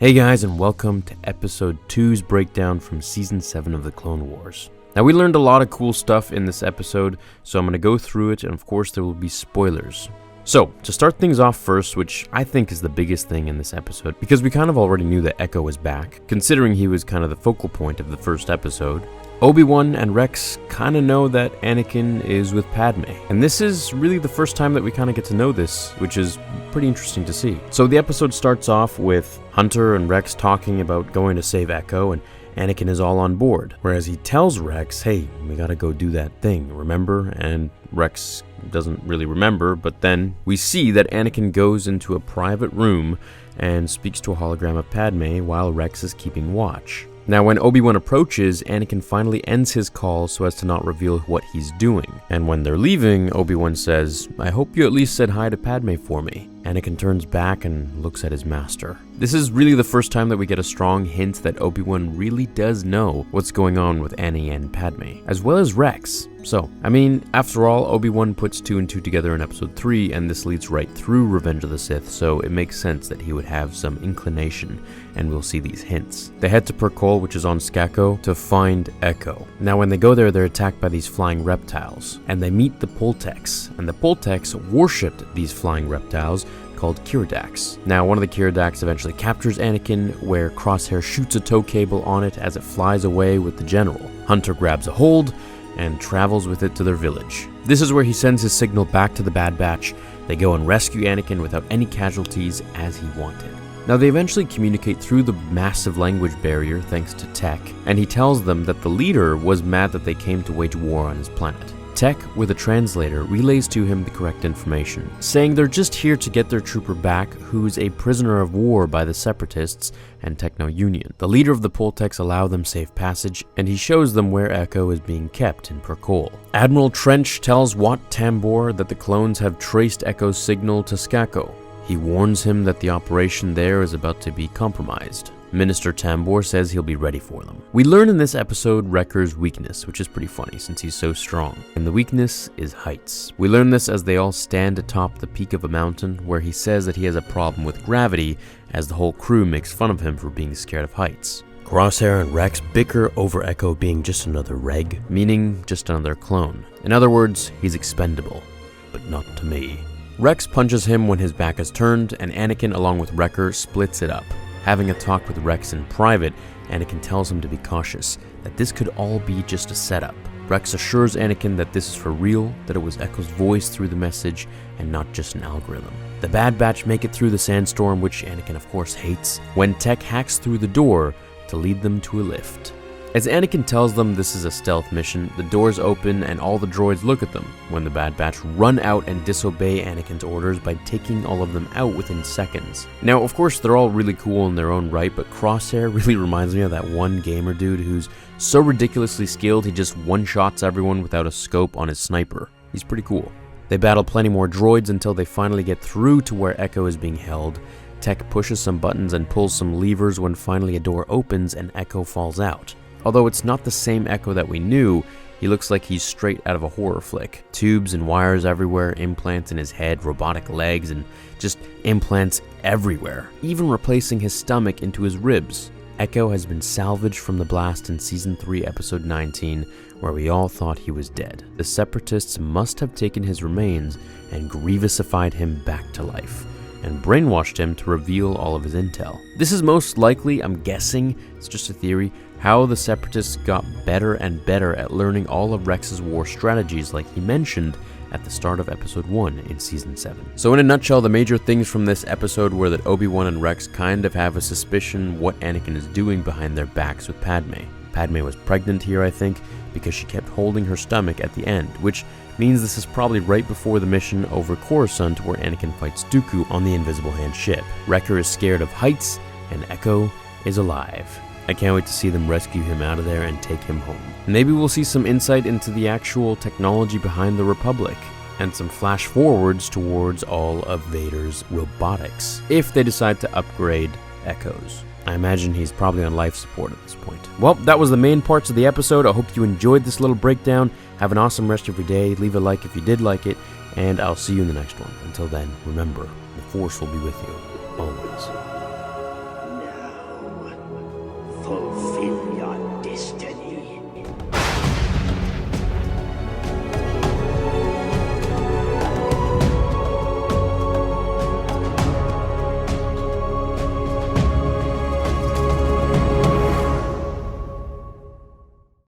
Hey guys, and welcome to episode 2's breakdown from season 7 of the Clone Wars. Now we learned a lot of cool stuff in this episode, so I'm going to go through it, and of course there will be spoilers. So, to start things off first, which I think is the biggest thing in this episode, because we kind of already knew that Echo was back, considering he was kind of the focal point of the first episode. Obi-Wan and Rex kind of know that Anakin is with Padme, and this is really the first time that we kind of get to know this, which is pretty interesting to see. So the episode starts off with Hunter and Rex talking about going to save Echo, and Anakin is all on board, whereas he tells Rex, hey, we gotta go do that thing, remember? And Rex doesn't really remember, but then we see that Anakin goes into a private room and speaks to a hologram of Padme while Rex is keeping watch. Now, when Obi-Wan approaches, Anakin finally ends his call so as to not reveal what he's doing. And when they're leaving, Obi-Wan says, I hope you at least said hi to Padme for me. Anakin turns back and looks at his master. This is really the first time that we get a strong hint that Obi-Wan really does know what's going on with Annie and Padme, as well as Rex. So, I mean, after all, Obi-Wan puts 2 and 2 together in episode 3, and this leads right through Revenge of the Sith, so it makes sense that he would have some inclination, and we'll see these hints. They head to Perkol, which is on Skako, to find Echo. Now, when they go there, they're attacked by these flying reptiles, and they meet the Poltex, and the Poltex worshipped these flying reptiles, called Kiridax. Now, one of the Kiridax eventually captures Anakin, where Crosshair shoots a tow cable on it as it flies away with the General. Hunter grabs a hold and travels with it to their village. This is where he sends his signal back to the Bad Batch. They go and rescue Anakin without any casualties as he wanted. Now, they eventually communicate through the massive language barrier thanks to Tech, and he tells them that the leader was mad that they came to wage war on his planet. Tech, with a translator, relays to him the correct information, saying they're just here to get their trooper back, who's a prisoner of war by the Separatists and Techno-Union. The leader of the Poltex allow them safe passage, and he shows them where Echo is being kept in Perkol. Admiral Trench tells Wat Tambor that the clones have traced Echo's signal to Skako. He warns him that the operation there is about to be compromised. Minister Tambor says he'll be ready for them. We learn in this episode Wrecker's weakness, which is pretty funny since he's so strong. And the weakness is heights. We learn this as they all stand atop the peak of a mountain, where he says that he has a problem with gravity, as the whole crew makes fun of him for being scared of heights. Crosshair and Rex bicker over Echo being just another reg, meaning just another clone. In other words, he's expendable, but not to me. Rex punches him when his back is turned, and Anakin, along with Wrecker, splits it up. Having a talk with Rex in private, Anakin tells him to be cautious, that this could all be just a setup. Rex assures Anakin that this is for real, that it was Echo's voice through the message, and not just an algorithm. The Bad Batch make it through the sandstorm, which Anakin of course hates, when Tech hacks through the door to lead them to a lift. As Anakin tells them this is a stealth mission, the doors open and all the droids look at them, when the Bad Batch run out and disobey Anakin's orders by taking all of them out within seconds. Now, of course, they're all really cool in their own right, but Crosshair really reminds me of that one gamer dude who's so ridiculously skilled he just one-shots everyone without a scope on his sniper. He's pretty cool. They battle plenty more droids until they finally get through to where Echo is being held. Tech pushes some buttons and pulls some levers when finally a door opens and Echo falls out. Although it's not the same Echo that we knew, he looks like he's straight out of a horror flick. Tubes and wires everywhere, implants in his head, robotic legs, and just implants everywhere, even replacing his stomach into his ribs. Echo has been salvaged from the blast in Season 3, Episode 19, where we all thought he was dead. The Separatists must have taken his remains and Grievousified him back to life, and brainwashed him to reveal all of his intel. This is most likely, I'm guessing, it's just a theory, how the Separatists got better and better at learning all of Rex's war strategies like he mentioned at the start of episode 1 in season 7. So in a nutshell, the major things from this episode were that Obi-Wan and Rex kind of have a suspicion what Anakin is doing behind their backs with Padme. Padme was pregnant here, I think, because she kept holding her stomach at the end, which means this is probably right before the mission over Coruscant where Anakin fights Dooku on the Invisible Hand ship. Wrecker is scared of heights, and Echo is alive. I can't wait to see them rescue him out of there and take him home. Maybe we'll see some insight into the actual technology behind the Republic, and some flash forwards towards all of Vader's robotics, if they decide to upgrade Echoes. I imagine he's probably on life support at this point. Well, that was the main parts of the episode. I hope you enjoyed this little breakdown. Have an awesome rest of your day. Leave a like if you did like it, and I'll see you in the next one. Until then, remember, the Force will be with you, always. clothes.